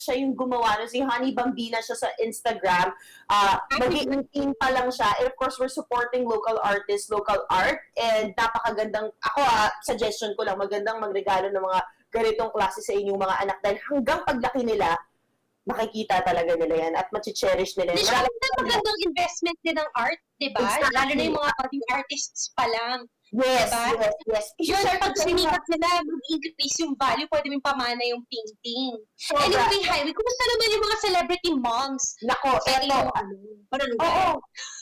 siya yung gumawa, no? Si Honey Bambina siya sa Instagram. Mag-i-18 pa lang siya. And of course, we're supporting local artists, local art, and napakagandang, ako suggestion ko lang, magandang magregalo ng mga ganitong klase sa inyong mga anak dahil hanggang paglaki nila, makikita talaga nila yan at machi-cherish nila yan. Siya magandang investment din ng art, di ba? Exactly. Lalo na yung mga pati artists pa lang. Yes, diba? yes. Yun, pag sinikat sila, mag-increase yung value, pwede mo pamana yung painting. So, anyway, Highway, kumusta naman yung mga celebrity moms? Nako, eto. Oo.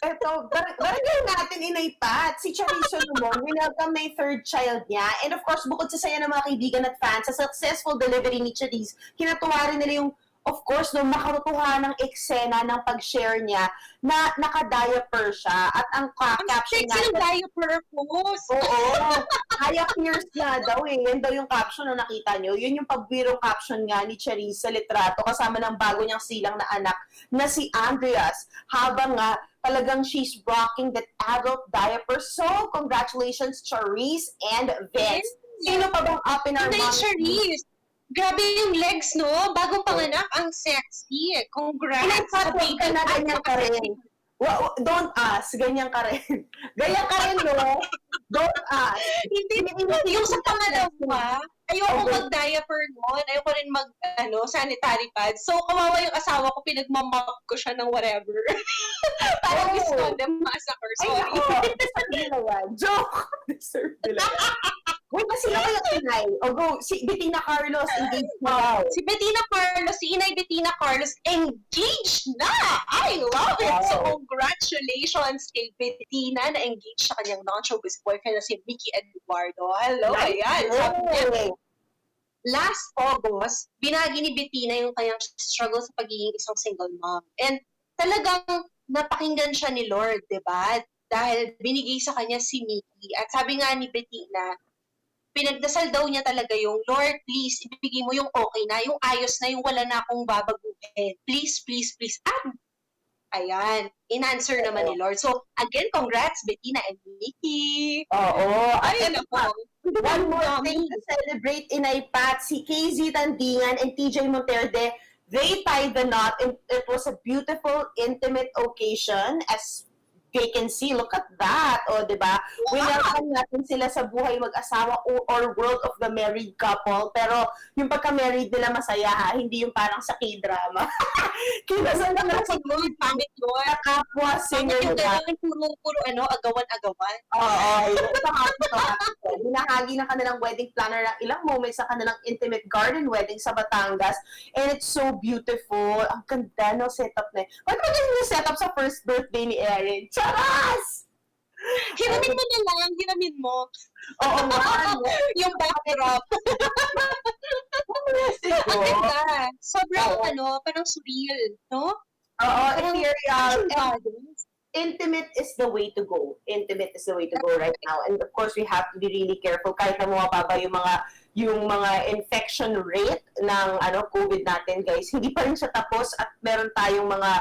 Eto, barangay natin, Inay Pat. Si Charisse Solomon, winelcome na yung third child niya. And of course, bukod sa saya ng mga kaibigan at fans, sa successful delivery ni Charisse, kinatuwa rin nila yung of course, nung makarutuhan ng eksena ng pag-share niya na naka-diaper siya at ang caption niya... Ang diaper post! Oo. Diapers nga daw eh. Yan daw yung caption na nakita nyo. Yun yung pagbirong caption nga ni Charisse sa litrato kasama ng bago niyang silang na anak na si Andreas. Habang nga talagang she's rocking that adult diaper. So, congratulations Charisse and Vince. Sino pa bang up in our mom? Charisse! Grabe yung legs, no? Bagong panganak, ang sexy. Congrats! Ilang ka na ganyan ka rin. Don't ask, ganyan ka rin. Ganyan ka rin, no? Don't ask. Hindi, yung sa pangalawa, ayoko mag-diaper noon. Ayoko rin sanitary pad. So, kawawa yung asawa ko, pinagmamap ko siya ng whatever. Parang gusto them massacre. Sorry. Joke! Deserve nila. Wait, sino kayo Inay? O go, si Bettina Carlos engaged na. Si Bettina Carlos, si Inay Bettina Carlos engaged na! I love it! Wow. So, congratulations kay Bettina na engaged sa kanyang non-showbiz boyfriend na si Mickey Eduardo. Hello, ayan. Last August, binagi ni Bettina yung kanyang struggle sa pagiging isang single mom. And talagang napakinggan siya ni Lord, di ba? Dahil binigay sa kanya si Mickey. At sabi nga ni Bettina, pinagdasal daw niya talaga yung, Lord, please, ibigay mo yung okay na, yung ayos na, yung wala na akong babaguhin. Please, please, please. Ayan, in-answer naman ni Lord. So, again, congrats, Bettina and Mickey. Oo. Ayun ako. One more thing to celebrate, Inay Pat, si KZ Tandingan and TJ Monterde, they tied the knot, and it was a beautiful, intimate occasion as they can see, look at that, o, diba? Wow. Welcome natin sila sa buhay mag-asawa or world of the married couple, pero yung pagka-married nila masaya ha, hindi yung parang sa K-drama. Kinasal na lang sa good, pangit yun. Nakapwa singer nila. Puro, agawan-agawan. Oo, ito happy. Binahagi na kanilang wedding planner ng ilang moments sa kanilang intimate garden wedding sa Batangas, and it's so beautiful. Ang ganda ng setup na yun. Ba't maganda yung setup sa first birthday ni Erin? Charas! Hiramin mo na lang, hiramin mo. Oo nga. Yung backdrop. Ang ganda. Sobrang parang surreal, no? Oo, ethereal. Intimate is the way to go. Intimate is the way to go right now. And of course, we have to be really careful kahit na mababa yung mga infection rate ng COVID natin, guys. Hindi pa rin siya tapos at meron tayong mga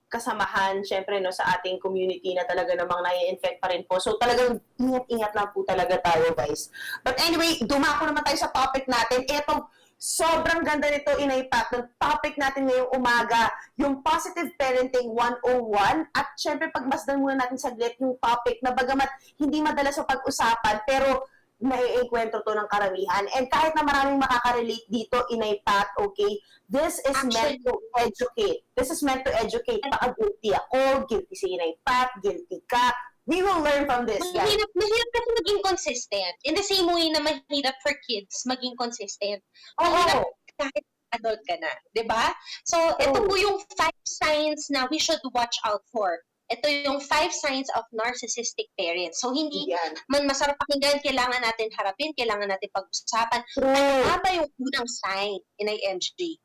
kasamahan, syempre, no, sa ating community na talaga namang nai-infect pa rin po. So, talagang ingat-ingat lang po talaga tayo, guys. But anyway, dumako naman tayo sa topic natin. Ito, sobrang ganda nito, Inay Pat. Yung topic natin ngayong umaga, yung Positive Parenting 101. At syempre, pagmasdan muna natin saglit yung topic na bagamat hindi madalas sa pag-usapan, pero naiikwento to ng karamihan. And kahit na maraming makaka-relate dito, Inay Pat, okay, this is meant to educate. This is meant to educate. Baka guilty ako, guilty si Inay Pat, guilty ka. We will learn from this. Mahirap kasi maging consistent. In the same way na mahirap for kids maging consistent. Mahirap kahit adult ka na. Diba? So, ito po yung 5 signs na we should watch out for. Ito yung 5 signs of narcissistic parents. So, hindi man masarap pakinggan, kailangan natin harapin, kailangan natin pag-usapan. Ano ba yung unang sign, Inay MJ?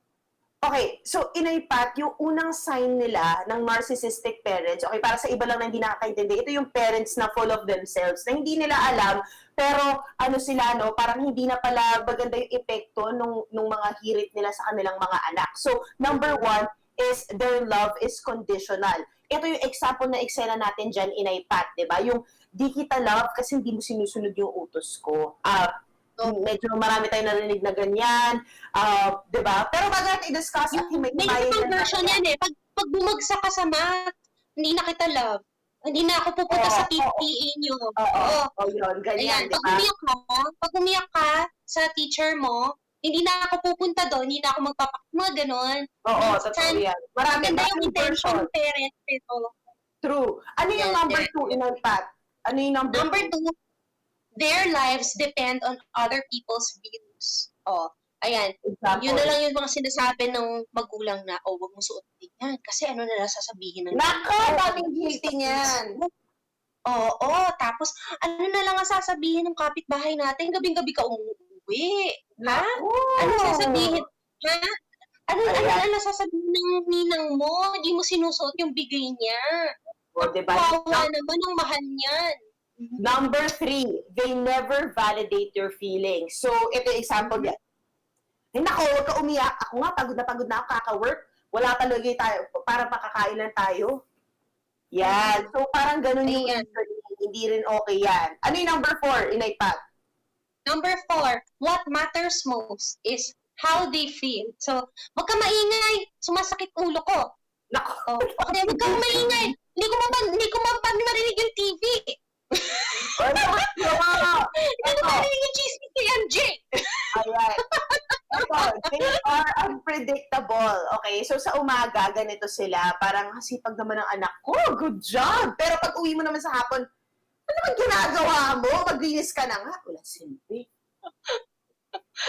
Okay, so Inay Pat, yung unang sign nila ng narcissistic parents, okay, para sa iba lang na hindi nakakaintindi, ito yung parents na full of themselves, na hindi nila alam, pero sila, no, parang hindi na pala maganda yung epekto nung mga hirit nila sa kanilang mga anak. So, number 1 is their love is conditional. Ito yung example na eksena natin dyan, Inay Pat, di ba? Yung, di kita love kasi hindi mo sinusunod yung utos ko. medyo marami tayong narinig na ganyan. Di ba? Pero bago natin i-discuss at May ibang version yan eh. Pag bumagsak ka sa math, hindi na kita love. Hindi na ako pupunta sa PTA nyo. Oo, yun. Ganyan, di ba? Pag umiyak ka sa teacher mo, hindi na ako pupunta doon, hindi na ako mga ganon. Oo, totoo yan. Marami Maganda ba yung intention ng parents ito. True. Ano yung number 2, Inay Pat? Ano yung number 2? 2, their lives depend on other people's views. Ayan. Example. Yun na lang yung mga sinasabi ng magulang na, wag mo suotin yan. Kasi ano na lang sasabihin ng Nako, daming guilty niyan. Oo, tapos ano na lang ang sasabihin ng kapitbahay natin, gabing-gabi ka umuwi. Ha? Ano sasabihin? Ha? Ano sasabihin ng ninang mo? Hindi mo sinusuot yung bigay niya. Diba? Kawawa naman ang mahal niyan. Number 3, they never validate your feelings. So, ito yung example niya. Nako, huwag ka umiyak. Ako nga, pagod na ako, kaka-work. Wala talaga tayo, para makakain lang tayo. Yan. So, parang ganun yung hindi rin okay yan. Ano yung number 4, Inay Pat? Number 4, what matters most is how they feel. So, wag ka maingay. Sumasakit ulo ko. Nako. Okay, wag kang maingay. Hindi ko marinig yung TV. Hindi ko marinig yung chismis ni MJ. Ayan. They are unpredictable. Okay, so sa umaga, ganito sila. Parang sipag naman ng anak ko. Good job. Pero pag uwi mo naman sa hapon, ano naman ginagawa mo? Maglinis ka na nga. Wala silbi.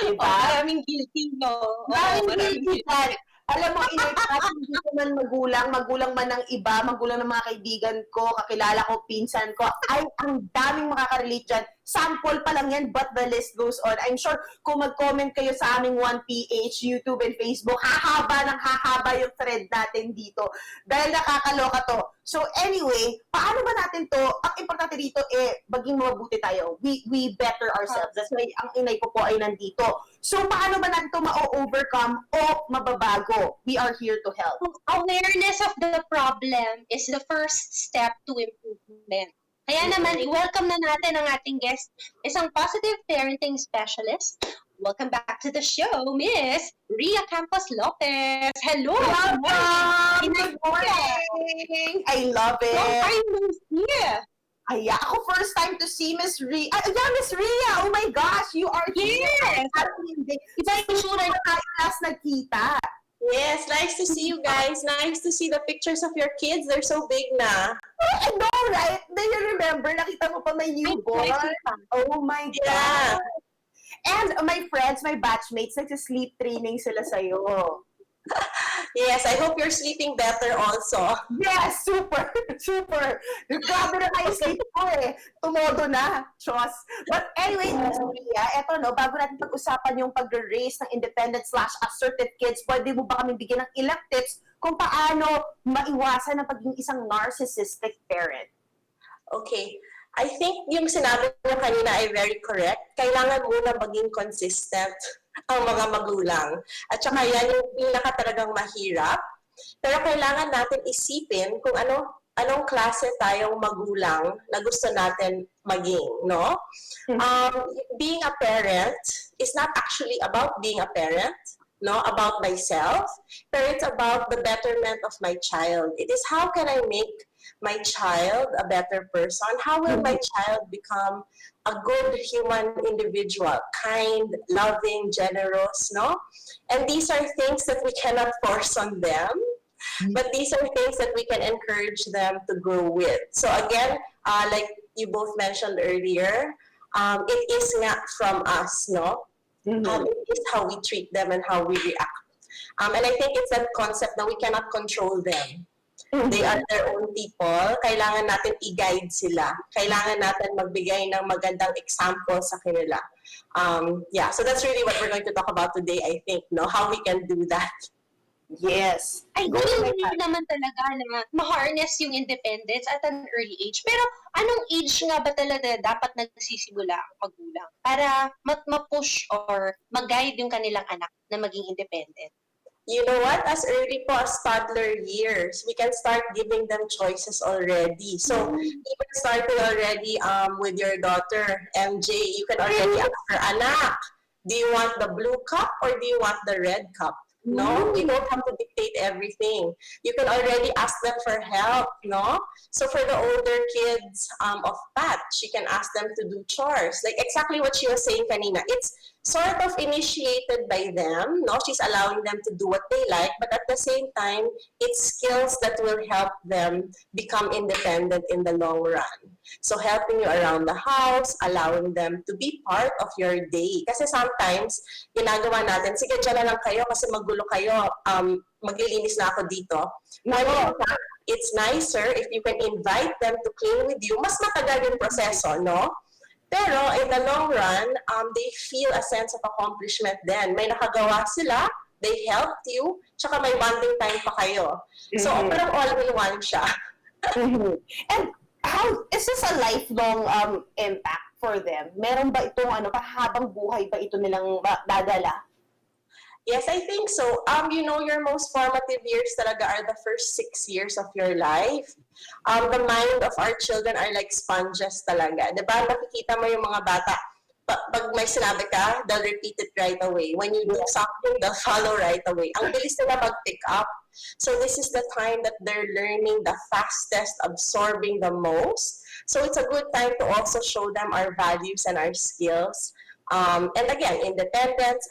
Diba? Maraming guilty, no? Maraming guilty. Alam mo, Inay Pat, hindi ko man magulang man ng iba, magulang ng mga kaibigan ko, kakilala ko, pinsan ko, ay ang daming makaka-relate dyan. Sample pa lang yan, but the list goes on. I'm sure kung mag-comment kayo sa aming One Ph, YouTube and Facebook, hahaba yung thread natin dito. Dahil nakakaloka to. So anyway, paano ba natin to? Ang importante dito maging mabuti tayo. We better ourselves. That's why ang Inay Ko Po ay nandito. So paano ba natin to ma-overcome o mababago? We are here to help. Awareness of the problem is the first step to improvement. Kaya naman, i-welcome na natin ang ating guest, isang positive parenting specialist. Welcome back to the show, Miss Ria Campos Lopez. Hello! Welcome! Good morning! I love it! Long time no see! Ay, ako first time to see Miss Ria. Yeah, Miss Ria! Oh my gosh, you are here! Yes! Iba yung sura na tayo last nagkita. Yes, nice to see you guys. Nice to see the pictures of your kids. They're so big na. Oh, I know, right? Do you remember? Nakita mo pa may newborn? Oh my God! And my friends, my batchmates, nagsa-sleep training sila sa'yo. Yes, I hope you're sleeping better also. Yes, super, super. Grabe na kayo sleep ko Tumodo na, Chos. But anyway, Miss Ria, eto no, bago natin pag-usapan yung pag-raise ng independent/assertive kids, pwede mo ba kami bigyan ng ilang tips kung paano maiwasan ang pagiging isang narcissistic parent? Okay. I think yung sinabi niyo kanina ay very correct. Kailangan muna maging consistent ang mga magulang. At saka yan yung pinaka talagang mahirap. Pero kailangan natin isipin kung anong klase tayong magulang na gusto natin maging, no? Being a parent is not actually about being a parent, no, about myself, but it's about the betterment of my child. It is how can I make my child a better person? How will my child become a good human individual, kind, loving, generous, no? And these are things that we cannot force on them, but these are things that we can encourage them to grow with. So again, like you both mentioned earlier, it is nga from us, no? It is how we treat them and how we react. And I think it's that concept that we cannot control them. They are their own people. Kailangan natin i-guide sila. Kailangan natin magbigay ng magandang example sa kanila. Yeah, so that's really what we're going to talk about today, I think, no? How we can do that. Yes. Ay, hindi naman talaga na ma-harness yung independence at an early age. Pero anong age nga ba talaga dapat nagsisimula ang magulang para ma-push or mag-guide yung kanilang anak na maging independent? You know what? As early po as toddler years, we can start giving them choices already. So even starting already with your daughter, MJ, you can already ask her, anak, do you want the blue cup or do you want the red cup? No, you don't have to dictate everything. You can already ask them for help, no? So for the older kids of Pat, she can ask them to do chores. Like exactly what she was saying kanina. It's sort of initiated by them, no? She's allowing them to do what they like, but at the same time, it's skills that will help them become independent in the long run. So helping you around the house, allowing them to be part of your day. Kasi sometimes, ginagawa natin, sige, dyan na lang kayo kasi magulo kayo, maglilinis na ako dito. When in fact, it's nicer if you can invite them to clean with you. Mas matagal yung proseso, no? Pero in the long run, they feel a sense of accomplishment then. May nakagawa sila, they helped you, tsaka may bonding time pa kayo. So, parang all-in-one siya. And how is this a lifelong impact for them? Meron ba itong habang buhay ba ito nilang dadala? Yes, I think so. You know, your most formative years talaga are the first 6 years of your life. The mind of our children are like sponges talaga. Diba? Nakikita mo yung mga bata, pag may sinabi ka, they'll repeat it right away. When you do something, they'll follow right away. Ang bilis nila mag-pick up. So this is the time that they're learning the fastest, absorbing the most. So it's a good time to also show them our values and our skills. And again, independence,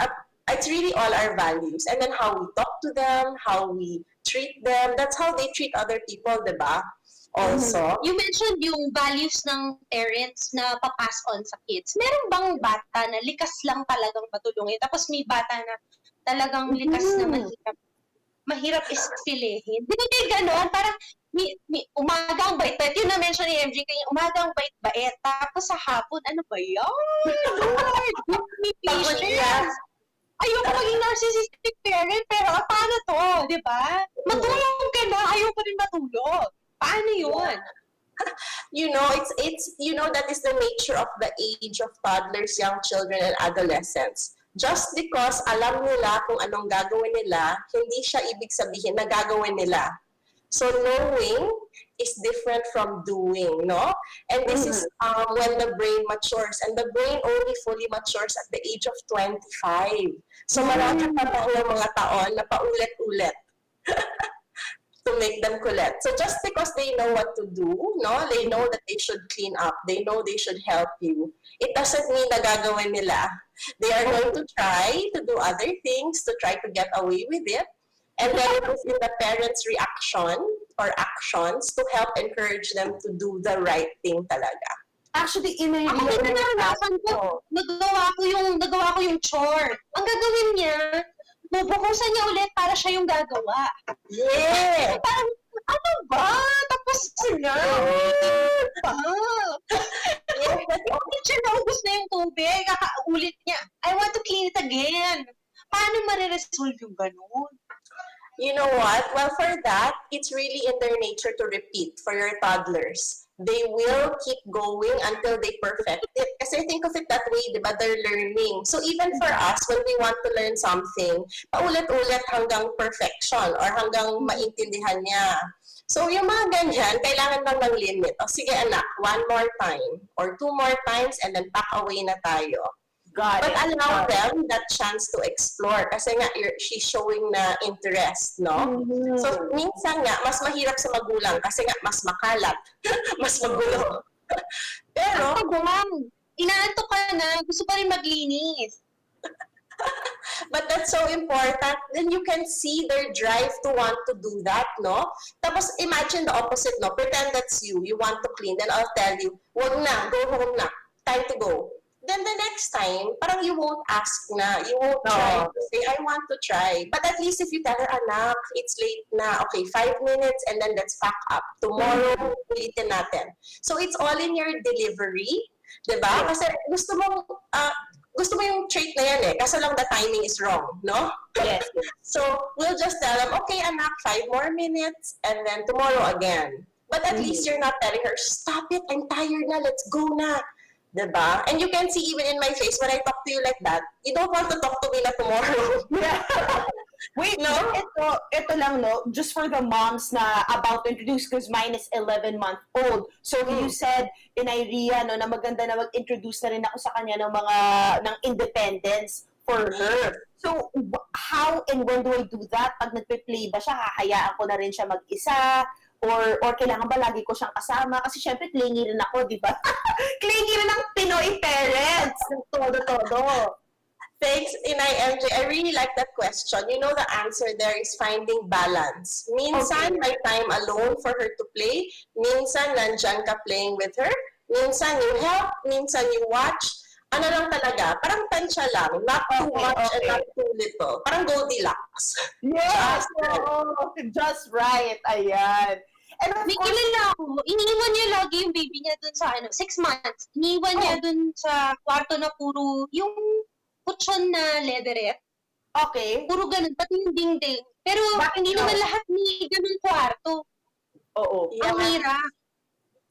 it's really all our values. And then how we talk to them, how we treat them, that's how they treat other people, diba? Also. You mentioned yung values ng parents na papass on sa kids. Meron bang bata na likas lang talagang matulungin? Tapos may bata na talagang likas na mahirap istilehin. Di ba may gano'n? Parang umagang bait-bait. Yun na-mention ni MJ kanya, umagang bait-bait. Tapos sa hapon, ano ba yan? Lord, give me patience. Ayoko maging narcissistic parent, pero paano to? Di ba? Matulog ka na, ayoko rin matulog. Paano yun? You know, it's you know, that is the nature of the age of toddlers, young children, and adolescents. Just because alam nila kung anong gagawin nila, hindi siya ibig sabihin na gagawin nila. So knowing is different from doing, no? And this is when the brain matures. And the brain only fully matures at the age of 25. So marami pa tayong mga taon na paulit-ulit to make them kulit. So just because they know what to do, no? They know that they should clean up. They know they should help you. It doesn't mean na gagawin nila. They are going to try to do other things to try to get away with it. And then it is in the parents' reaction or actions to help encourage them to do the right thing talaga. Actually, Inay, Ako din na naranasan ko. Nagawa ko yung chore. Ang gagawin niya, bubukusan niya ulit para siya yung gagawa. Yeah! Parang, ano ba? Tapos na. Ulit siya, naubos na yung tubig. Kakaulit niya. I want to clean it again. Paano mariresolve yung ganun? You know what? Well, for that, it's really in their nature to repeat for your toddlers. They will keep going until they perfect it. Kasi think of it that way, di ba? They're learning. So even for us, when we want to learn something, paulit-ulit hanggang perfection or hanggang maintindihan niya. So yung mga ganyan, kailangan lang ng limit. O sige anak, 1 more time or 2 more times and then pack away na tayo. But allow them that chance to explore kasi nga she's showing na interest, no? So minsan nga mas mahirap sa magulang kasi nga mas makalat, mas magulo. Pero inaantok ka na, gusto pa rin maglinis. But that's so important. Then you can see their drive to want to do that, no? Tapos imagine the opposite, no? Pretend that's you. You want to clean. Then I'll tell you, wag na, go home na. Time to go. Then the next time, parang you won't ask na. You won't try to say, I want to try. But at least if you tell her, anak, it's late na. Okay, 5 minutes and then let's pack up. Tomorrow, ulitin natin. So it's all in your delivery. Diba? Kasi gusto mo yung trait na yan eh. Kaso lang the timing is wrong, no? Yes. So we'll just tell them, okay, anak, 5 more minutes and then tomorrow again. But at least you're not telling her, stop it, I'm tired na, let's go na. Diba? And you can see even in my face, when I talk to you like that, you don't want to talk to me na tomorrow. Wait, No? ito lang, no? Just for the moms na about to introduce, because mine is 11-month-old. So you said, Inay Ria, no, na maganda na mag-introduce na rin ako sa kanya ng independence for her. So, how and when do I do that? Pag nagpe-play ba siya, hahayaan ko na rin siya mag-isa? Or kailangan ba lagi ko siyang kasama? Kasi syempre, clingy rin ako, di ba? Clingy rin ang Pinoy parents. Todo-todo. Thanks, Inay MJ. I really like that question. You know, the answer there is finding balance. Minsan, may time alone for her to play. Minsan, nandyan ka playing with her. Minsan, you help. Minsan, you watch. Ano lang talaga, parang tansya lang. Not too much and not too little. Parang Goldilocks. Yes! Just right. Ayan. And of May course, kilala ako, iniiwan niya lagi yung baby niya dun sa 6 months. Iniiwan niya dun sa kwarto na puro yung kutsyon na leatherette. okay. Puro ganun, pati yung dingding. Pero hindi naman lahat ni ganun kwarto. Oo. Yeah. Ang hirap.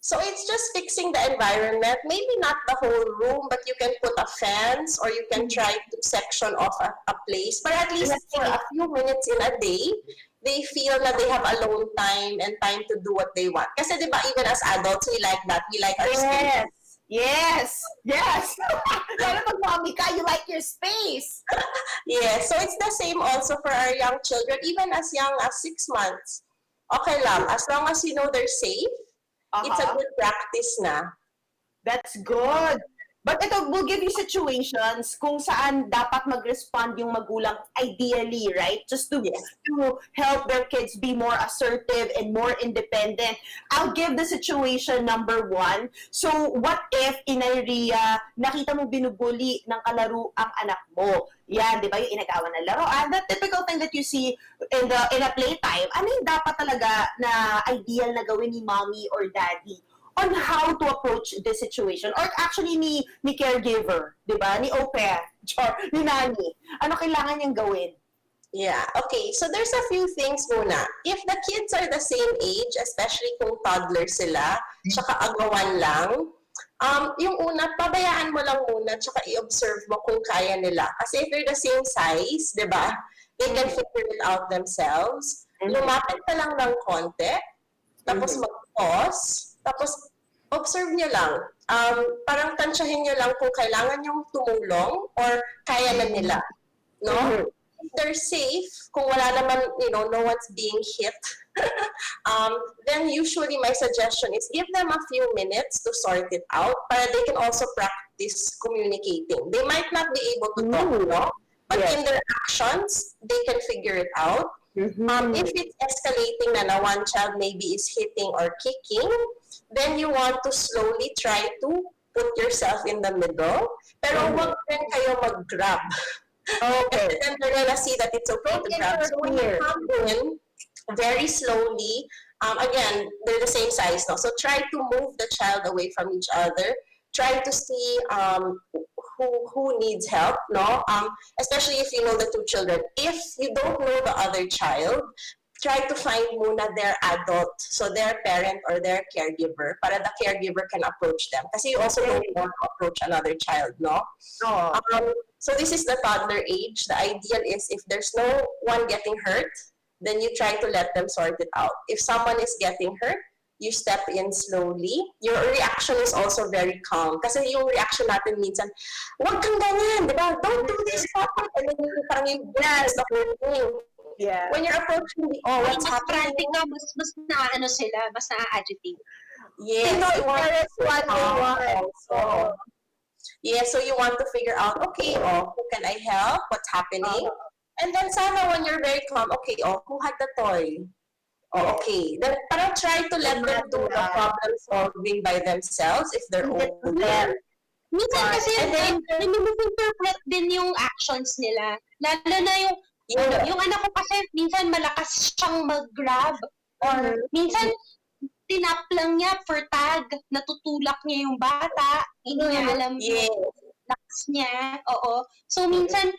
So it's just fixing the environment. Maybe not the whole room, but you can put a fence or you can try to section off a place. But at least for a few minutes in a day, they feel that they have alone time and time to do what they want. Kasi diba, even as adults, we like that. We like our space. Yes! Lalo pag mommy ka, you like your space. Yeah, so it's the same also for our young children, even as young as 6 months. Okay lang, as long as you know they're safe, it's a good practice na. That's good. But ito, we'll give you situations kung saan dapat mag-respond yung magulang ideally, right? Just to help their kids be more assertive and more independent. I'll give the situation number 1. So, what if, Inay Ria, nakita mo binubuli ng kalaro ang anak mo? Yan, di ba? Yung inagawan ng laruan. That typical thing that you see in a playtime. Ano yung dapat talaga na ideal na gawin ni mommy or daddy on how to approach this situation? Or actually ni caregiver, di ba? Ni au pair, or ni nanny. Ano kailangan niyang gawin? Yeah, okay. So there's a few things muna. If the kids are the same age, especially kung toddler sila, tsaka agawan lang, yung una, pabayaan mo lang muna, tsaka i-observe mo kung kaya nila. Kasi if they're the same size, di ba, they can figure it out themselves. Lumapit ka lang ng konti, tapos mag-pause, tapos observe nyo lang. Parang tansyahin nyo lang kung kailangan yung tumulong or kaya na nila. No? If they're safe, kung wala naman, no one's being hit, then usually my suggestion is give them a few minutes to sort it out para they can also practice communicating. They might not be able to talk, no? But in their actions, they can figure it out. If it's escalating na one child maybe is hitting or kicking, then you want to slowly try to put yourself in the middle. Pero huwag rin kayo mag-grab. Okay. And then they're gonna see that it's okay to grab. So when you come in, very slowly, again, they're the same size now. So try to move the child away from each other. Try to see who needs help, no? Especially if you know the two children. If you don't know the other child, try to find muna their adult, so their parent or their caregiver, para the caregiver can approach them. Kasi you also don't want to approach another child, no? So this is the toddler age. The ideal is if there's no one getting hurt, then you try to let them sort it out. If someone is getting hurt, you step in slowly. Your reaction is also very calm. Kasi yung reaction natin minsan, wag kang ganyan, di ba? Don't do this, stop it. And then parang yung the whole thing. Yeah. When you're approaching what's mas happening. frantic ka, mas na-ano sila, mas na-agitate. Yes. You want to also. Yeah, so you want to figure out, okay, who can I help? What's happening? And then sana when you're very calm, okay, who had the toy? Okay. Then parang try to let them do the problem solving by themselves if they're older. Minsan kasi nag-misinterpret din yung actions nila. Lalo na yung anak ko kasi minsan malakas siyang mag-grab. Or minsan tinap lang niya for tag, natutulak niya yung bata, hindi niya alam yung lakas niya. Oo. So minsan,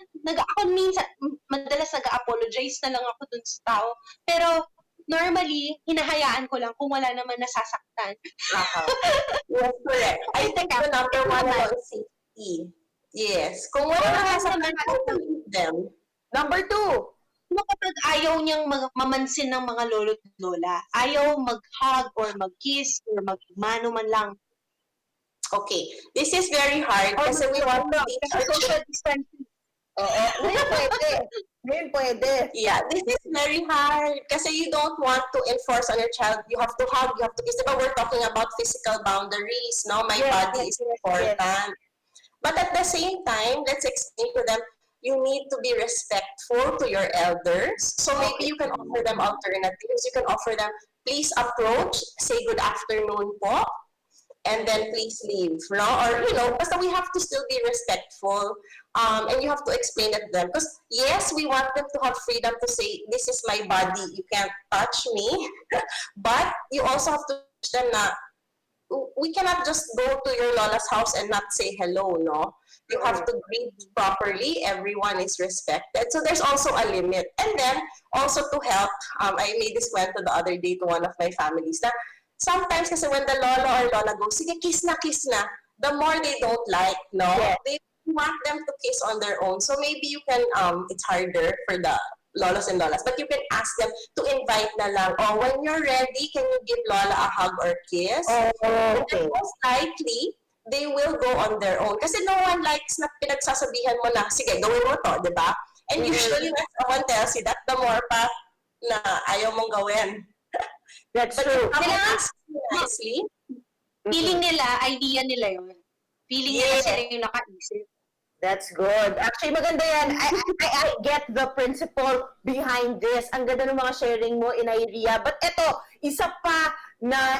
madalas nag-apologize na lang ako dun sa tao. Pero normally, hinahayaan ko lang kung wala naman nasasaktan. Yes, correct. I think the number one is safety. Yes. Kung wala nasasaktan, don't leave them. Number 2, Ano kapag ayaw niyang mamansin ng mga lolo't lola? Ayaw mag-hug or mag-kiss or mag-mano man lang. Okay, this is very hard Or kasi we want to teach kasi our social children. distancing. Oo. Ngayon pwede. Ngayon pwede. Yeah, this is very hard kasi you don't want to enforce on your child. You have to hug, you have to kiss. Diba we're talking about physical boundaries, no? My body is important. But at the same time, let's explain to them, you need to be respectful to your elders. So maybe you can offer them alternatives. You can offer them, please approach, say good afternoon po, and then please leave, no? Or, basta we have to still be respectful, and you have to explain it to them. Because, yes, we want them to have freedom to say, this is my body, you can't touch me. But you also have to teach them na, we cannot just go to your lola's house and not say hello, no? You have to greet properly. Everyone is respected. So there's also a limit. And then, also to help, I made this kwento the other day to one of my families na sometimes kasi when the lola or lola goes, sige, kiss na, the more they don't like, no? Yeah. They want them to kiss on their own. So maybe you can, it's harder for the lolas and lolas, but you can ask them to invite na lang, oh, when you're ready, can you give lola a hug or kiss? Okay. And most likely, they will go on their own. Kasi no one likes na pinagsasabihan mo na, sige, gawin mo to, di ba? And usually when someone tells you that, the more pa na ayaw mong gawin. That's But true. kailangan nicely. Feeling nila, idea nila yun. Feeling nila Yes. sila yung nakaisip. That's good. Actually, maganda yan. I get the principle behind this. Ang ganda ng mga sharing mo, Inay Ria. But eto, isa pa na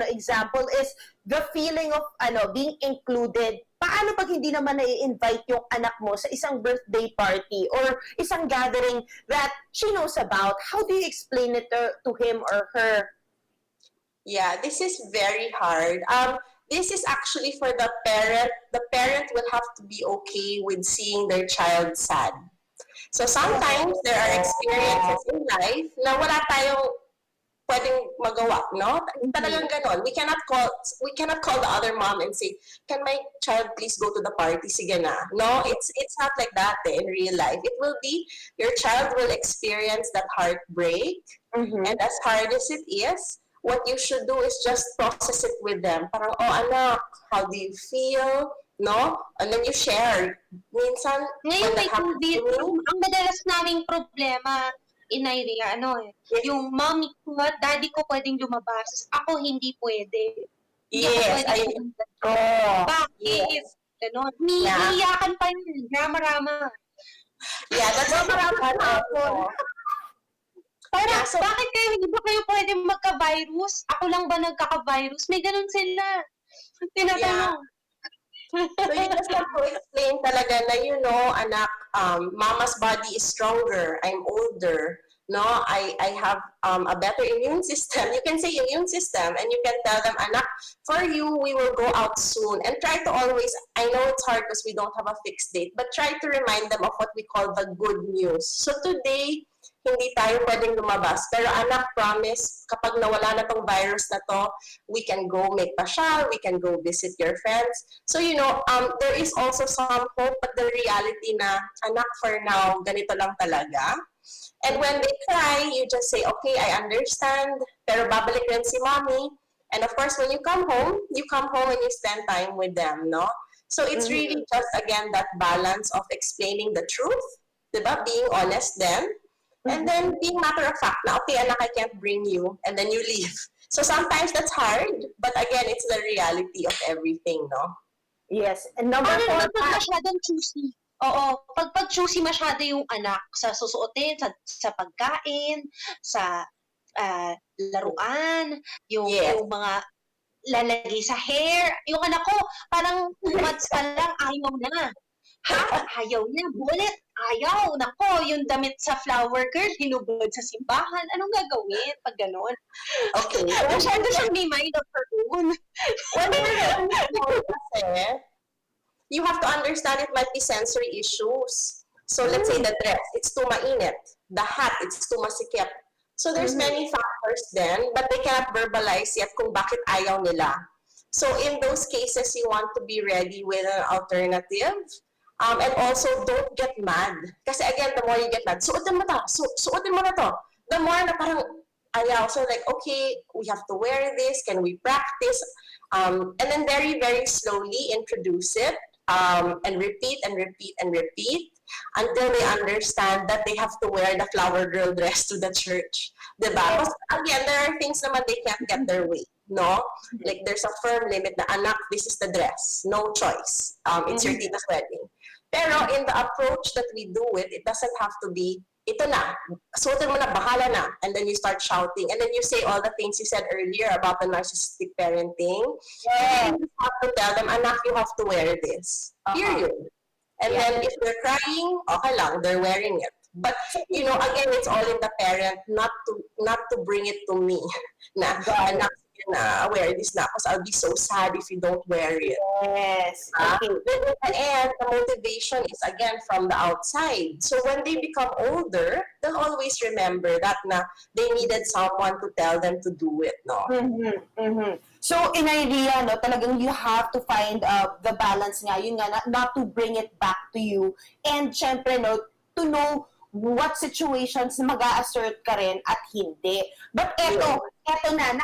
example is the feeling of being included. Paano pag hindi naman na-invite yung anak mo sa isang birthday party or isang gathering that she knows about? How do you explain it to him or her? Yeah, this is very hard. This is actually for the parent. The parent will have to be okay with seeing their child sad. So sometimes there are experiences in life na wala tayong pwedeng magawa, no? Talagang ganon. We cannot call the other mom and say, can my child please go to the party? Sige na. No, it's not like that in real life. It will be, your child will experience that heartbreak. Mm-hmm. And as hard as it is, what you should do is just process it with them. Parang, oh anak, how do you feel? No? And then you share. Minsan, Ngayon when may that happens COVID, to me, ang madalas naming problema, Inay Ria, yung mommy ko at daddy ko pwedeng lumabas, ako hindi pwede. Hindi ako yes, pwede pumunta. Bakit? yes. Ganon. Yeah. Iiyakan pa yun. Drama-rama. Yeah, that's what happened. Parang, Yeah, so- bakit kayo, hindi ba kayo pwede magka-virus? Ako lang ba nagkaka-virus? May ganun sila. Tinatanong. So you just have to explain talaga na, anak, mama's body is stronger. I'm older. No, I have a better immune system. You can say immune system and you can tell them, anak, for you, we will go out soon. And try to always, I know it's hard because we don't have a fixed date, but try to remind them of what we call the good news. So today, hindi tayo pwedeng lumabas. Pero anak, promise, kapag nawala na tong virus na to, we can go make pasyal, we can go visit your friends. So, there is also some hope, but the reality na, anak, for now, ganito lang talaga. And when they cry, you just say, okay, I understand, pero babalik rin si mommy. And of course, when you come home and you spend time with them, no? So it's really just, again, that balance of explaining the truth, diba? Being honest then. And then being matter of fact na, okay, anak, I can't bring you, and then you leave. So sometimes that's hard, but again, it's the reality of everything, no? Yes. And number Ano 4, naman pag masyadong choosy? Oo. Pag choosy masyado yung anak sa susuotin, sa pagkain, sa laruan, yung mga lalagay sa hair. Yung anak ko, parang 2 months pa lang, ayaw na. Ayaw niya. Bullet. Ayaw. Nako, yung damit sa flower girl, hinubad sa simbahan. Anong gagawin pag gano'n? Okay. Masyado siyang may mind of her own. You have to understand it might be sensory issues. So let's say the dress, it's too mainit. The hat, it's too masikip. So there's many factors then, but they cannot verbalize yet kung bakit ayaw nila. So in those cases, you want to be ready with an alternative. And also, don't get mad. Kasi again, the more you get mad, suotin mo to, suotin mo na to. The more na parang ayaw. So like, okay, we have to wear this. Can we practice? And then very, very slowly introduce it and repeat and repeat and repeat until they understand that they have to wear the flower girl dress to the church. Diba? Because again, there are things naman they can't get their way. No? Like there's a firm limit na, anak, this is the dress. No choice. It's your tita's wedding. Pero in the approach that we do it doesn't have to be, ito na, suotin mo na, bahala na. And then you start shouting. And then you say all the things you said earlier about the narcissistic parenting. And then you have to tell them, anak, you have to wear this. Period. And then if they're crying, okay lang, they're wearing it. But, you know, again, it's all in the parent not to bring it to me. Na, anak, wear this na because I'll be so sad if you don't wear it. Yes. And the motivation is again from the outside. So when they become older, they'll always remember that na they needed someone to tell them to do it, no? So in idea, no, talagang you have to find the balance nga, yun nga, not to bring it back to you. And syempre, no, to know what situations mag-a-assert ka rin at hindi. But eto na,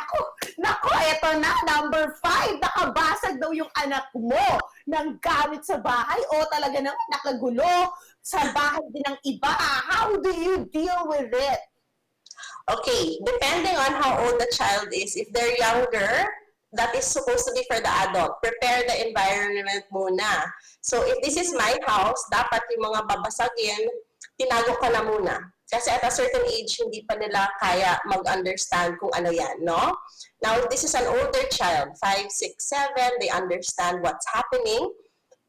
eto na, number 5, nakabasag daw yung anak mo ng gamit sa bahay o talaga naman nakagulo sa bahay din ng iba. How do you deal with it? Okay, depending on how old the child is, if they're younger, that is supposed to be for the adult. Prepare the environment muna. So if this is my house, dapat yung mga babasagin, tinago ka na muna. Kasi at a certain age, hindi pa nila kaya mag-understand kung ano yan, no? Now, if this is an older child, 5, 6, 7, they understand what's happening.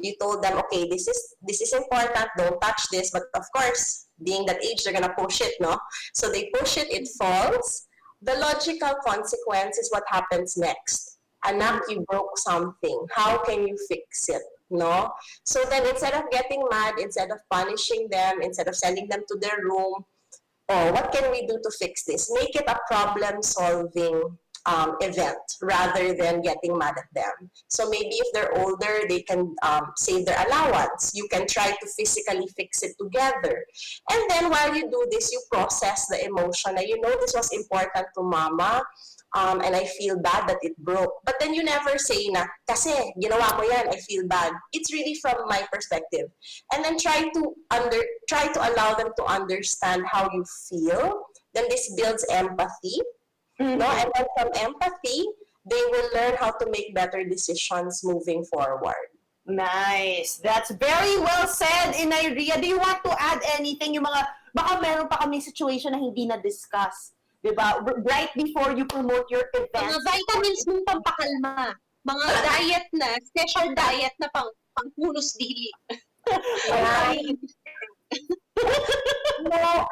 You told them, okay, this is important, don't touch this. But of course, being that age, they're gonna push it, no? So they push it, it falls. The logical consequence is what happens next. Anak, you broke something. How can you fix it? No? So then instead of getting mad, instead of punishing them, instead of sending them to their room, what can we do to fix this? Make it a problem-solving event rather than getting mad at them. So maybe if they're older, they can save their allowance. You can try to physically fix it together. And then while you do this, you process the emotion. Now, you know this was important to mama, and I feel bad that it broke. But then you never say na, kasi ginawa ko yan, I feel bad. It's really from my perspective. And then try to allow them to understand how you feel. Then this builds empathy. No? And then from empathy, they will learn how to make better decisions moving forward. Nice. That's very well said, Inay Ria. Do you want to add anything? Yung mga, baka meron pa kami situation na hindi na-discuss. Diba? Right before you promote your event. Mga vitamins mong pampakalma. Mga diet na, special diet na pangpunos dili. No,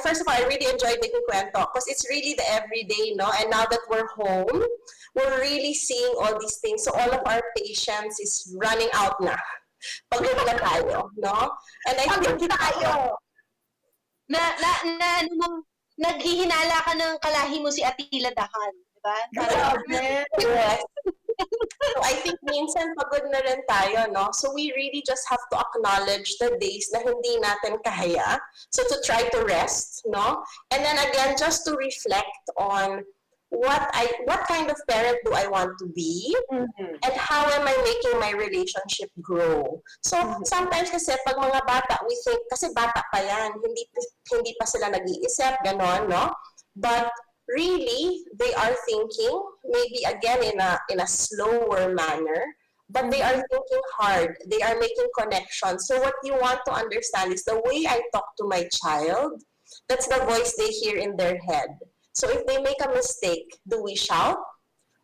first of all, I really enjoyed making kwento because it's really the everyday, no? And now that we're home, we're really seeing all these things. So all of our patience is running out na. Pagod na tayo, no? And I think tayo. Naghihinala ka ng kalahi mo si Atila Dahan, di ba? Yes. So I think minsan pagod na rin tayo, no? So we really just have to acknowledge the days na hindi natin kaya. So to try to rest, no? And then again, just to reflect on what kind of parent do I want to be, and how am I making my relationship grow. So sometimes kasi pag mga bata, we think, kasi bata pa yan, hindi pa sila nag-iisip, ganon, no? But really, they are thinking, maybe again in a slower manner, but they are thinking hard. They are making connections. So what you want to understand is the way I talk to my child, that's the voice they hear in their head. So if they make a mistake, do we shout?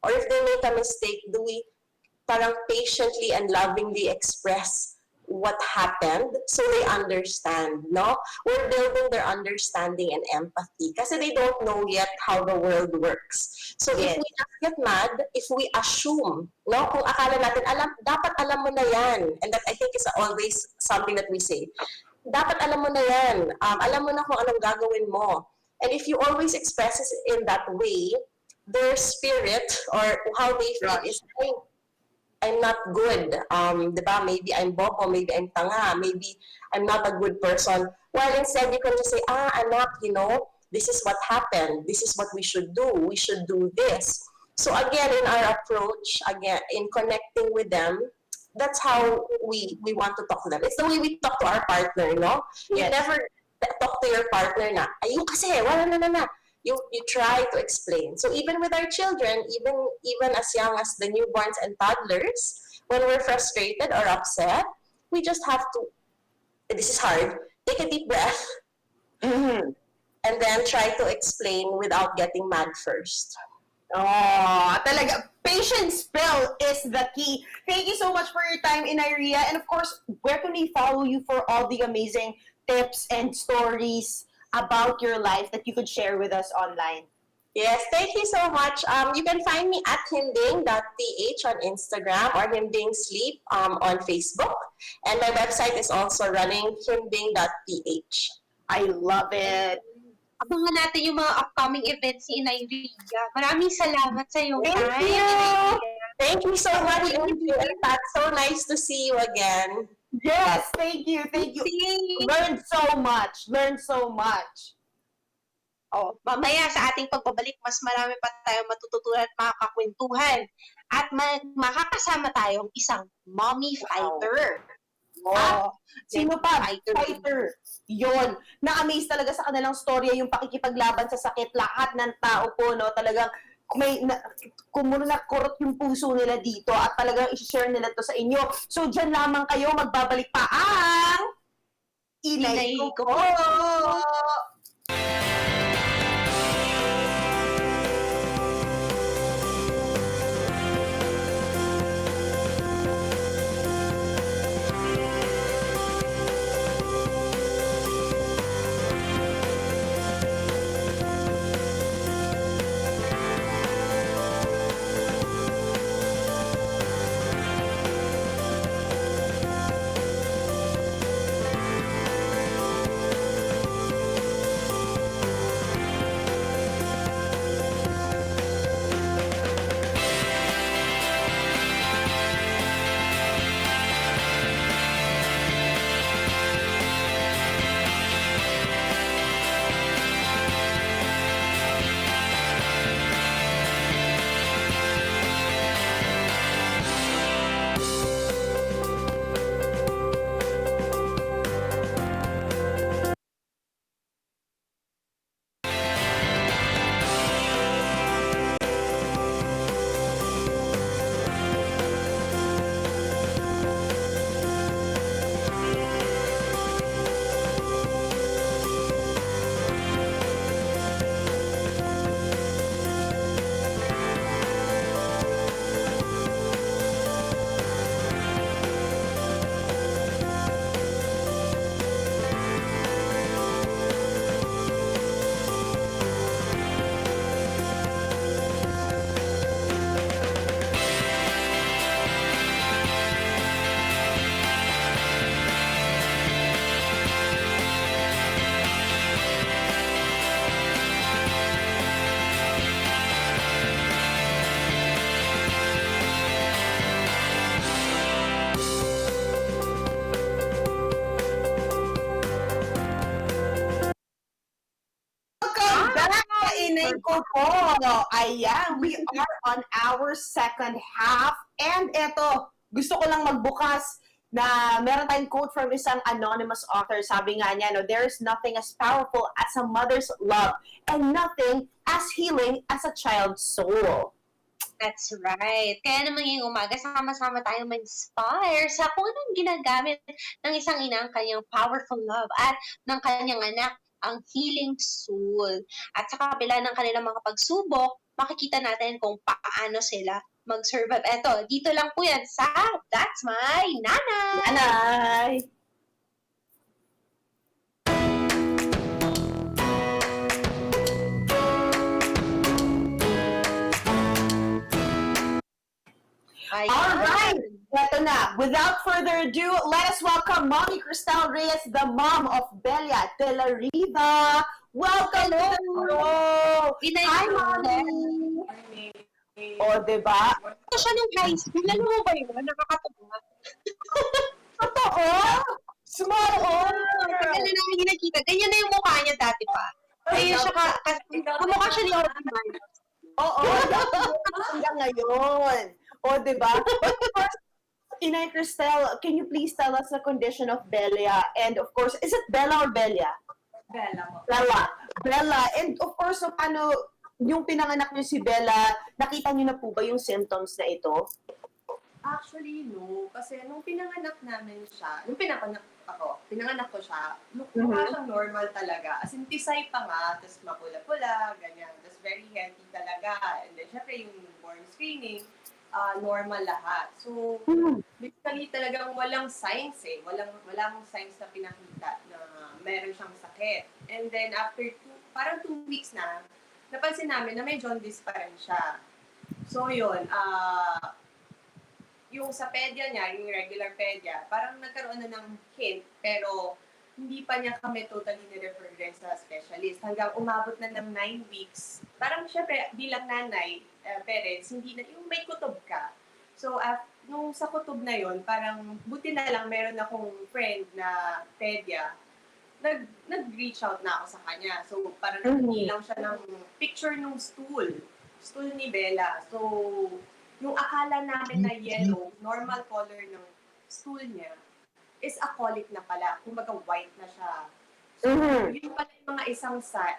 Or if they make a mistake, do we parang patiently and lovingly express what happened so they understand, no? We're building their understanding and empathy kasi they don't know yet how the world works. So if we just get mad, if we assume, no? Kung akala natin, dapat alam mo na yan. And that I think is always something that we say. Dapat alam mo na yan. Alam mo na kung anong gagawin mo. And if you always express it in that way, their spirit or how they feel is, I'm not good. Diba? Maybe I'm bobo, maybe I'm tanga, maybe I'm not a good person. While instead you can just say, anak, this is what happened. This is what we should do. We should do this. So again, in our approach, again, in connecting with them, that's how we want to talk to them. It's the way we talk to our partner, no? You never talk to your partner na, ayun kasi, wala na. You try to explain. So even with our children, even as young as the newborns and toddlers, when we're frustrated or upset, we just have to, this is hard, take a deep breath, and then try to explain without getting mad first. Oh, talaga. Patience spell is the key. Thank you so much for your time, Inay Ria. And of course, where can we follow you for all the amazing tips and stories about your life that you could share with us online? Yes, thank you so much. You can find me at himding.ph on Instagram or himdingsleep on Facebook. And my website is also running, himding.ph. I love it. Abangan natin yung mga upcoming events ni Inay Ria. Maraming salamat sa iyong Thank time. you. Thank you so much, That's so nice to see you again. Yes, thank you. Learned so much. Oh, mamaya sa ating pagbabalik, mas marami pa tayong matututunan at makakakwentuhan. At makakasama tayong isang mommy fighter. Oh, sino pa? Fighter. Yon. Na-amaze talaga sa kanilang storya yung pakikipaglaban sa sakit. Lahat ng tao po, no, talagang nakurot yung puso nila dito at talagang i-share nila to sa inyo. So, dyan lamang kayo, magbabalik pa ang Inay Ko Po! Inay Ko Po. Ayan, we are on our second half. And eto, gusto ko lang magbukas na meron tayong quote from isang anonymous author. Sabi nga niya, no, there is nothing as powerful as a mother's love and nothing as healing as a child's soul. That's right. Kaya naman ngayong umaga, sama-sama tayong ma-inspire sa kung anong ginagamit ng isang ina ang kanyang powerful love at ng kanyang anak ang healing soul. At sa kabila ng kanilang mga pagsubok, makikita natin kung paano sila mag-survive. Eto, dito lang po yan sa That's My Nanay! Nanay! Alright, ito na. Without further ado, let us welcome Mommy Cristal Reyes, the mom of Biliary Atresia. Welcome to the show! Inay Hi, Ko Po. Mommy! O, diba? Ito siya nung high school. Alam mo ba yun? Nakakatawa. Totoo! Small Tagal na namin hindi nakita. Ganyan na yung mukha niya dati pa. Kaya siya kamukha siya ni Ortiman. Oo, hanggang ngayon. O, diba? But of course, Inay Cristel, can you please tell us the condition of Bella? And of course, is it Bella or Belia? Bella po. Bella. And of course, so, paano yung pinanganak niyo si Bella, nakita niyo na po ba yung symptoms na ito? Actually, no. Kasi nung pinanganak namin siya, nung pinanganak ko siya, mukha siyang normal talaga. As in, tisay pa nga, tapos mapula-pula, ganyan. Tapos very healthy talaga. And then, syempre, yung newborn screening, normal lahat. So, basically talagang walang signs walang signs na pinakita na meron siyang sakit. And then, after parang 2 weeks na, napansin namin na may jaundice pa rin siya. So, yun, yung sa pedia niya, yung regular pedia, parang nagkaroon na ng hint, pero hindi pa niya kami totally ni-refer rin sa specialist. Hanggang umabot na ng 9 weeks. Parang syempre, bilang nanay, parents, hindi na, yung may kutob ka. So, nung sa kutob na yon, parang buti na lang meron akong friend na pedia, nag-reach out na ako sa kanya. So, parang naghingi lang siya ng picture ng stool ni Bella. So, yung akala namin na yellow, normal color ng stool niya, is a colic na pala. Kumbaga white na siya. So, yun pala yung mga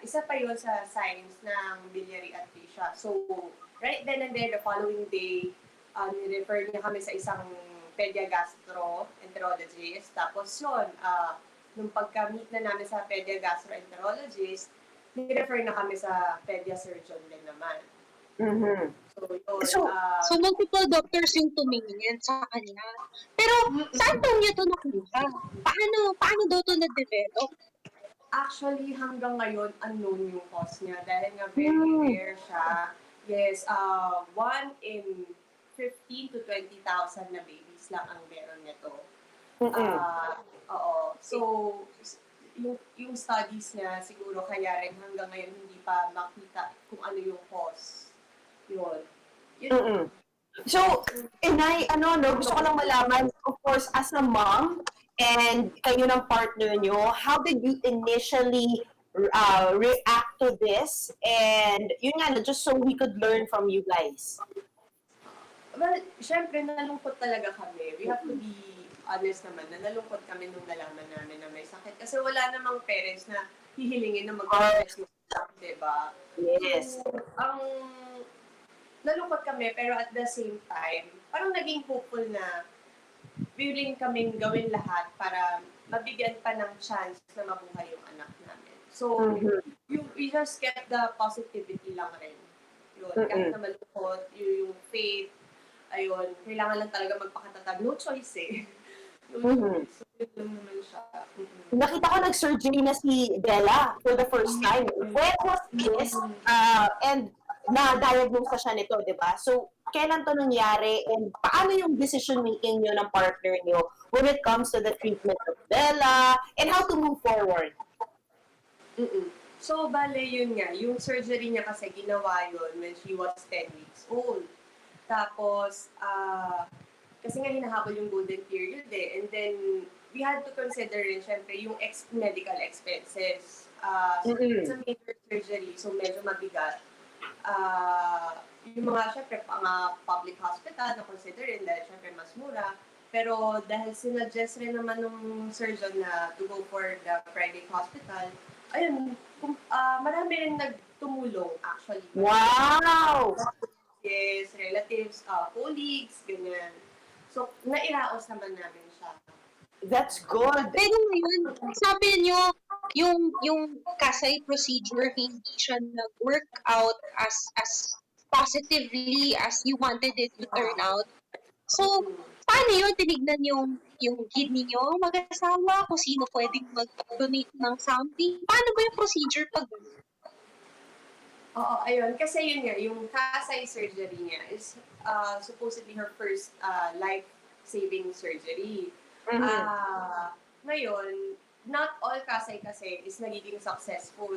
isa pa yun sa signs ng Biliary Atresia. So, right then and there, the following day, ni-refer niya kami sa isang pedia-gastroenterologist. Tapos yun, nung pagka-meet na namin sa pedia-gastroenterologist, ni-refer na kami sa pedia-surgeon din naman. So, yun. So, multiple doctors yung tumingin sa kanya. Pero, saan po niya ito nakuha? Paano daw ito na-develop? Actually, hanggang ngayon, unknown yung cause niya. Dahil nga very rare siya. Yes, 1 in 15 to 20,000 na babies lang ang meron nito. Oo. So, yung studies niya, siguro kaya rin hanggang ngayon hindi pa makita kung ano yung cause. Yun. So, Inay, gusto ko lang malaman, of course, as a mom, and kayo ng partner nyo, how did you initially react to this? And yun nga, just so we could learn from you guys. Well, syempre, nalungkot talaga kami. We have to be honest naman na nalungkot kami nung nalaman namin na may sakit. Kasi wala namang parents na hihilingin na mag-test yung sakit, diba? Yes. So, nalungkot kami, pero at the same time, parang naging hopeful na willing kaming gawin lahat para mabigyan pa ng chance na mabuhay yung anak namin. So, we just get the positivity lang rin. Yun, kahit na malungkot, yung faith, ayun, kailangan lang talaga magpakatatag. No choice eh. So, yun lang naman siya. Nakita ko nag-surgery na si Bella for the first time. When was this? And na-diagnose siya nito, di ba? So, kailan to nangyari and paano yung decision-making nyo ng partner nyo when it comes to the treatment of Bella and how to move forward? So, bale yun nga. Yung surgery niya kasi ginawa yun when she was 10 weeks old. Tapos, kasi nga hinahabol yung golden period eh. And then, we had to consider rin, syempre, yung medical expenses. So, it's a major surgery, so medyo mabigat. Yung mga, syempre, public hospital na consider rin dahil syempre mas mura. Pero dahil sinuggest rin naman ng surgeon na to go for the private hospital, ayun, marami rin nagtumulong actually. Wow! Yes, relatives, colleagues, ganyan. So, nairaos naman namin siya. That's good. Pero ngayon, sabi niyo, yung kasay procedure, hindi siya nag-work out as positively as you wanted it to turn out. So, paano yun? Tinignan yung kidney niyo, mag-asawa, kung sino pwedeng mag-donate ng something. Paano ba yung procedure pag Oo, ayun. Kasi yun nga, yung kasay surgery niya is supposedly her first life-saving surgery. Ngayon, not all kasay kasi is nagiging successful.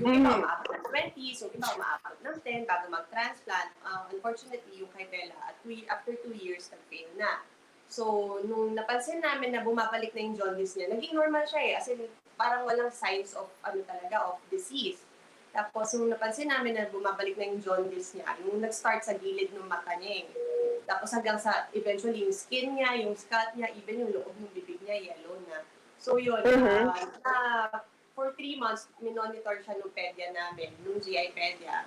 Yung iba umaabot ng 20s, yung iba umaabot ng 10 bago mag-transplant. Unfortunately, yung kay Bella, after 2 years, nag-fail na. So, nung napansin namin na bumabalik na yung jaundice niya, naging normal siya eh. As in, parang walang signs of, of disease. Tapos, nung napansin namin na bumabalik na yung jaundice niya, yung nag-start sa gilid ng mata niya eh. Tapos hanggang sa, eventually, yung skin niya, yung scalp niya, even yung loob ng bibig niya, yellow na. So, yun, for 3 months, minonitor siya nung pedya namin, nung GI pedya,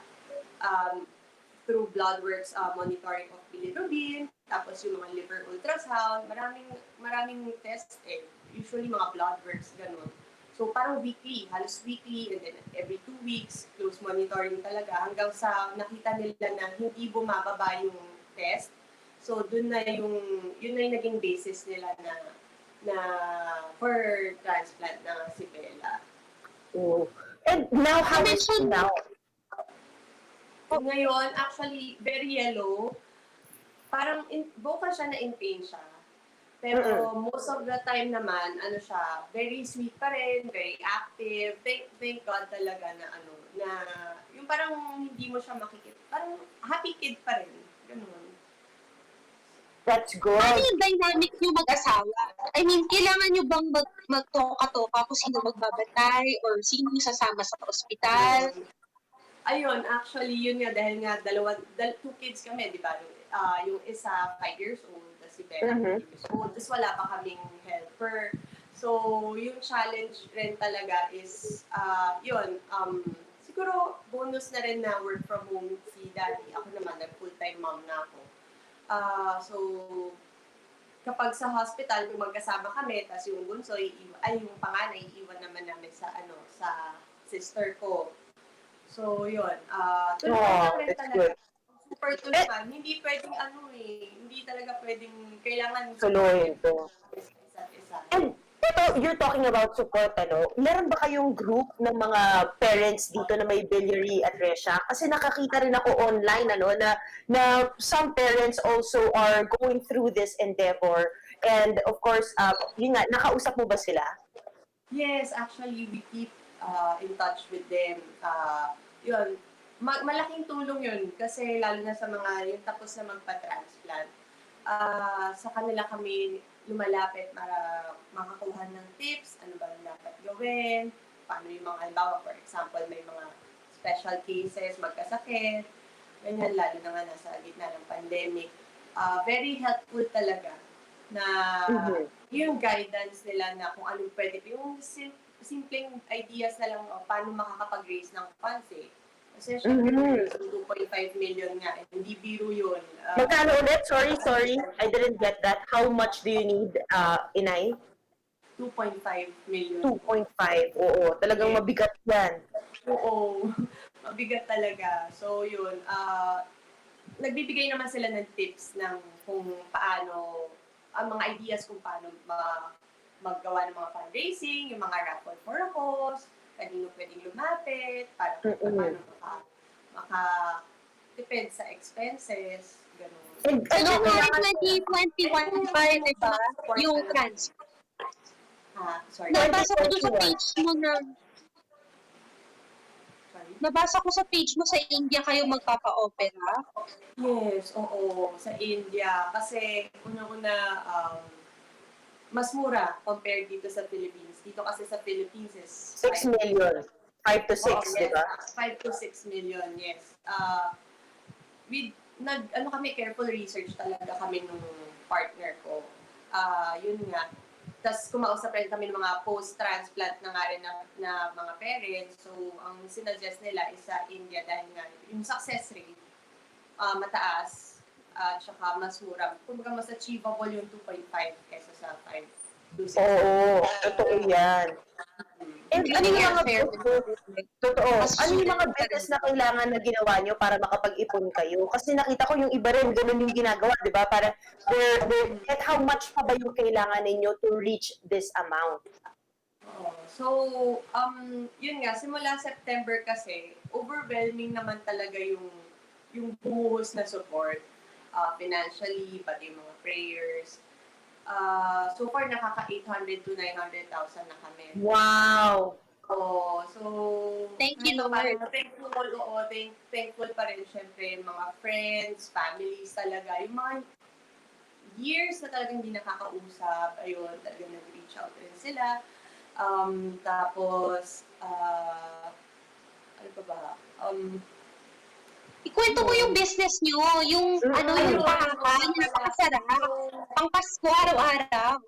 through blood works, monitoring of bilirubin, tapos yung mga liver ultrasound, maraming tests eh. Usually mga blood works, ganun. So parang weekly, halos weekly, and then every 2 weeks, close monitoring talaga, hanggang sa nakita nila na hindi bumababa yung test. So yun na yung naging basis nila na for transplant na si Bella. Oh. And now, how is she now? Ngayon, actually, very yellow. Parang vocal siya na in pain siya. Pero most of the time naman, very sweet pa rin, very active. Thank God talaga na yung parang hindi mo siya makikita. Parang happy kid pa rin. Ganun. That's good. Ano yung dynamic yung mag-asawa? I mean, kailangan nyo bang magtoka-toka kung sino magbabantay or sino yung sasama sa ospital? Ayun, actually, yun nga, dahil nga 2 kids kami, di ba? Yung isa, 5 years old, tapos si Bella, 3 years old. Tapos wala pa kaming helper. So, yung challenge rin talaga is, siguro bonus na rin na work from home si Daddy. Ako naman, full-time mom na ako. So, kapag sa hospital, kung magkasama kami, tapos yung bunso, yung panganay, iiwan naman namin sa sister ko. So, yun. Tulungan rin talaga. Super tulungan. Hindi pwedeng hindi talaga pwedeng, kailangan Tuloy ito. isa't isa. And you're talking about support, meron ba kayong group ng mga parents dito na may biliary atresia? Kasi nakakita rin ako online, na some parents also are going through this endeavor. And of course, yun nga, nakausap mo ba sila? Yes, actually, we keep in touch with them. Yun, malaking tulong yun kasi lalo na sa mga yung tapos na magpa-transplant. Sa kanila kami lumalapit para makakuha ng tips, ano ba dapat gawin, paano yung mga halimbawa, for example, may mga special cases, magkasakit, ganyan, lalo na nga nasa gitna ng pandemic. Very helpful talaga na yung guidance nila na kung anong pwede, yung simpleng ideas na lang paano makakapag-raise ng funds eh. Kasi syempre, 2.5 million nga, hindi biro yun. Magkano ulit? Sorry. I didn't get that. How much do you need, Inay? 2.5 million. 2.5. Oo, talagang mabigat yan. Oo, mabigat talaga. So yun, nagbibigay naman sila ng tips ng kung paano, ang mga ideas kung paano maggawa ng mga fundraising, yung mga raffle for a cause, kanino pwedeng lumapit, paano maka-depend sa expenses, gano'n. And, So, January 2021 pa, di ba? Yung trans. Sorry. Nabasa ko doon sa 2021. page mo na, Sorry. nabasa ko sa page mo sa India kayo magpapa-opera. Yes, oo, sa India. Kasi una-una, mas mura compared dito sa Philippines. Dito kasi sa Philippines is 6 million. 5 to 6, di ba? 5 to 6 million, yes. Kami, careful research talaga kami nung partner ko. Yun nga. Tapos kumausap rin kami ng mga post-transplant na nga rin na mga parents. So, ang sinuggest nila is sa India dahil nga yung success rate mataas at saka mas mura. Kumbaga mas achievable yung 2.5 kaysa sa 5 to 6. Oo, totoo yan. And ano yung mga totoo, ano yung mga business na kailangan na ginawa nyo para makapag-ipon kayo? Kasi nakita ko yung iba rin, ganun yung ginagawa, di ba? Para, at how much pa ba yung kailangan ninyo to reach this amount? So, yun nga, simula September kasi, overwhelming naman talaga yung buhos na support. Financially, pati yung mga prayers. So far, nakaka 800 to 900,000 na kami. Wow! So... Thank you, Ito, Lord. parang thankful, oo, thankful pa rin syempre yung mga friends, families talaga. Yung mga years na talagang hindi nakakausap, ayun, talagang nag-reach out rin sila. Tapos, ano pa ba? Ikwento mo yung business nyo, yung yung pahakan, yung napakasarap. Pang Pasko, araw-araw.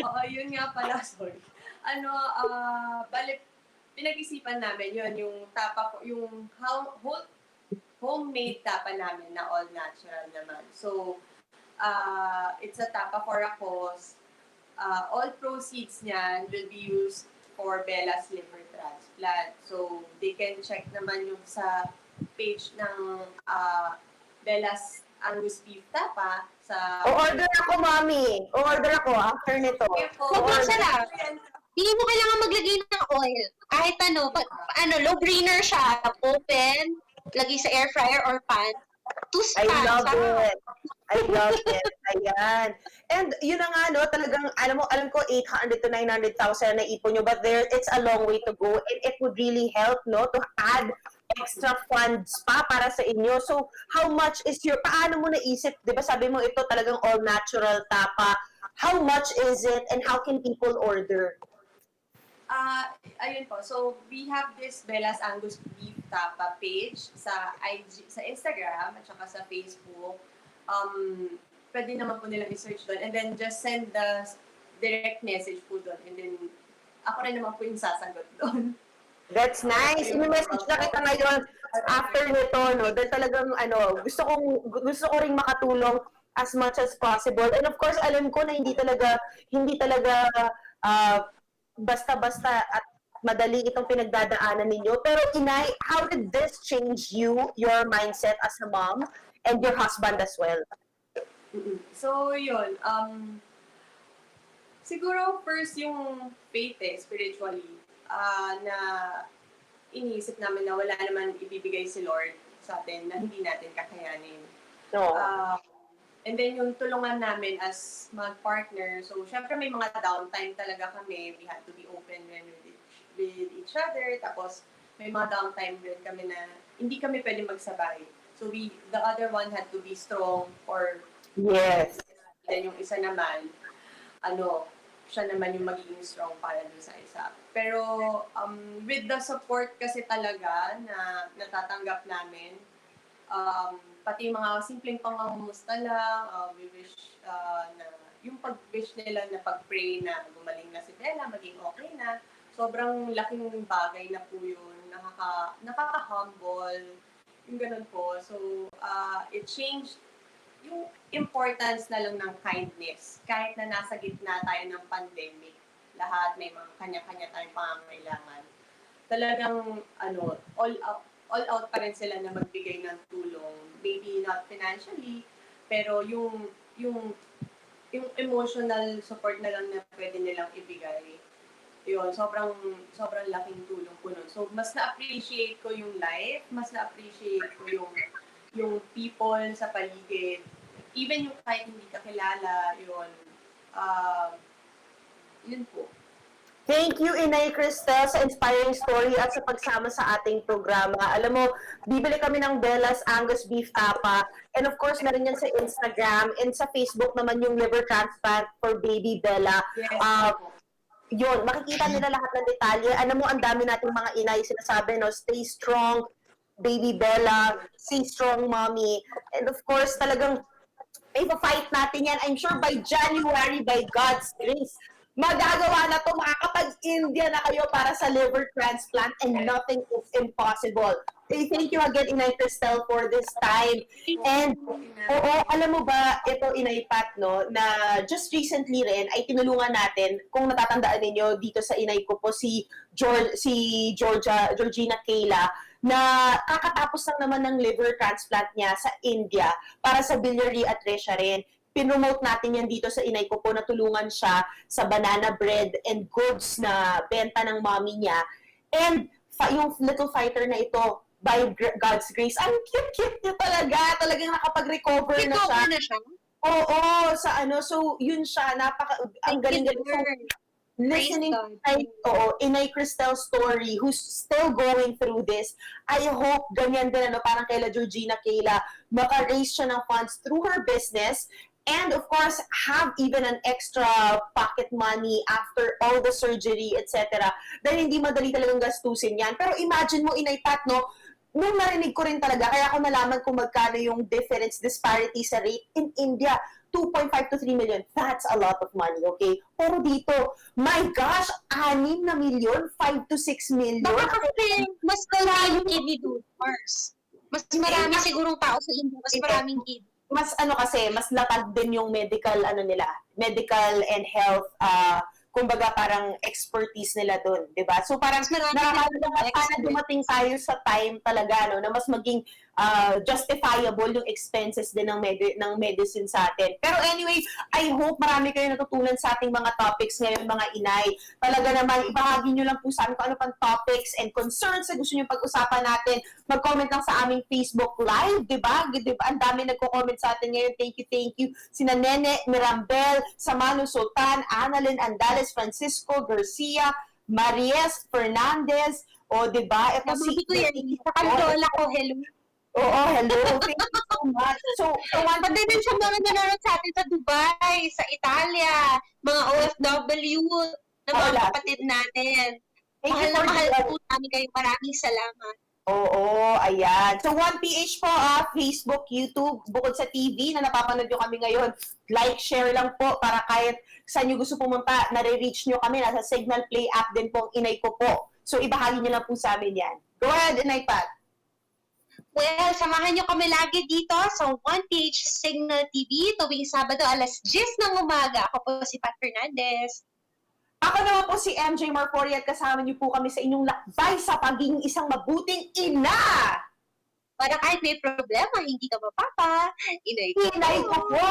Oo, yun nga pala, sorry. Bale, pinag-isipan namin yun, yung tapa, yung whole homemade tapa namin na all natural naman. So, it's a tapa for a cause. All proceeds niyan will be used for Bella's liver transplant. So, they can check naman yung sa page ng Bella's Angus Beef Tapa sa... O-order ako, mami. O-order ako after nito. Huwag lang sarap. Hindi mo kailangan maglagay ng oil. Kahit low brainer siya. Open, lagay sa air fryer or pan. I Tuspan. love it. I love it. Ayan. And yun na nga, no, talagang, alam ko, 800 to 900,000 na ipon nyo, but it's a long way to go. And it would really help, no, to add extra funds pa para sa inyo. So, how much is paano mo naisip, di ba sabi mo ito talagang all natural tapa, how much is it and how can people order? Ayun po. So, we have this Bella's Angus Beef Tapa page sa IG, sa Instagram at saka sa Facebook. Pwede naman po nilang i-search doon and then just send the direct message po doon and then ako rin naman po yung sasagot doon. That's nice. I-message na kita ngayon after nito, no? Dahil talagang, gusto ko ring makatulong as much as possible. And of course, alam ko na hindi talaga basta-basta at madali itong pinagdadaanan ninyo. Pero Inay, how did this change your mindset as a mom, and your husband as well? So, yun. Siguro first yung faith spiritually, na iniisip namin na wala naman ibibigay si Lord sa atin na hindi natin kakayanin. No. And then yung tulungan namin as mag-partner, so syempre may mga downtime talaga kami. We had to be open with each other. Tapos may mga downtime din kami na hindi kami pwede magsabay. So the other one had to be strong or Yes. then yung isa naman, siya naman yung magiging strong para dun sa isa. Pero with the support kasi talaga na natatanggap namin, pati yung mga simpleng pangangumusta lang, we wish na yung pag-wish nila na pag-pray na gumaling na si Bella, maging okay na, sobrang laking bagay na po yun, nakaka-humble, yung ganun po. So, it changed yung importance na lang ng kindness. Kahit na nasa gitna tayo ng pandemic, lahat may mga kanya-kanya tayong pangangailangan. Talagang, all out pa rin sila na magbigay ng tulong. Maybe not financially, pero yung emotional support na lang na pwede nilang ibigay. Yun, sobrang laking tulong po nun. So, mas na-appreciate ko yung life, mas na-appreciate ko yung people sa paligid. Even yung kahit hindi ka kilala, yun po. Thank you, Inay Cristel, sa inspiring story at sa pagsama sa ating programa. Alam mo, bibili kami ng Bella's Angus Beef Tapa. And of course, meron yan sa Instagram. And sa Facebook naman yung liver transplant for baby Bella. Yes. Yun, makikita nila lahat ng detalye. Alam mo, ang dami nating mga inay sinasabi, no? Stay strong, baby Bella. Stay strong, mommy. And of course, talagang ipa-fight natin yan. I'm sure by January, by God's grace, magagawa na to, makakapag-India na kayo para sa liver transplant and nothing is impossible. Okay, thank you again, Inay Cristel, for this time. And, alam mo ba, ito, Inay Pat, no, na just recently rin, ay tinulungan natin, kung natatandaan ninyo, dito sa Inay Ko Po, si Georgina Kayla, na kakatapos lang naman ng liver transplant niya sa India para sa Biliary Atresia rin. Pinromote natin yan dito sa Inay Ko Po na tulungan siya sa banana bread and goods na benta ng mommy niya. And yung little fighter na ito, by God's grace, ang cute-cute niya talaga. Talagang nakapag-recover na siya. Oo, so yun siya, ang galing-galing. listening Praise to Inay Cristel's story, who's still going through this, I hope ganyan din, parang kaila Georgina Kayla, maka-raise siya ng funds through her business, and of course, have even an extra pocket money after all the surgery, etc. Dahil hindi madali talagang gastusin yan. Pero imagine mo, Inay Pat, no, nung narinig ko rin talaga, kaya ako nalaman kung magkano yung difference, disparity sa rate in India. 2.5 to 3 million. That's a lot of money, okay? Pero dito, my gosh, 6 na milyon, 5 to 6 million. Baka kasi mas marami yung kidney donors. Mas marami sigurong tao sa India, mas maraming kidney. Mas kasi, mas latag din yung medical, medical and health, kumbaga parang expertise nila doon, di ba? So parang nakakalaga sana dumating tayo sa time talaga, na mas maging justifiable yung expenses din ng medicine sa atin. Pero anyway, I hope marami kayo natutunan sa ating mga topics ngayon, mga inay. Talaga naman, ibahagi nyo lang po sa amin kung ano pang topics and concerns na gusto nyo pag-usapan natin. Mag-comment lang sa aming Facebook Live, di ba? Ang dami nagko-comment sa atin ngayon. Thank you. Sina Nene Mirambel, Samano Sultan, Annalyn Andales, Francisco Garcia, Maries Fernandez, di ba? Ito si Lola ko, hello. Oo, hello. Thank you so much. So pati din siya mga nanonood sa atin sa Dubai, sa Italia, mga OFW, na mga kapatid natin. Mahal po namin kayo. Maraming salamat. Oo, ayan. So, One Ph po, Facebook, YouTube, bukod sa TV na napapanood nyo kami ngayon, like, share lang po para kahit saan nyo gusto pumunta, nare-reach nyo kami. Nasa Signal Play app din po ang Inay Ko Po. So, ibahagi nyo lang po sa amin yan. Go ahead, Inay Pat. Well, samahan nyo kami lagi dito sa One Ph CignalTV tuwing Sabado alas 10 ng umaga. Ako po si Pat Fernandez. Ako naman po si MJ Marfori at kasama niyo po kami sa inyong lakbay sa pagiging isang mabuting ina. Para kahit may problema, hindi ka mapapa. Inay ko Inay ko po!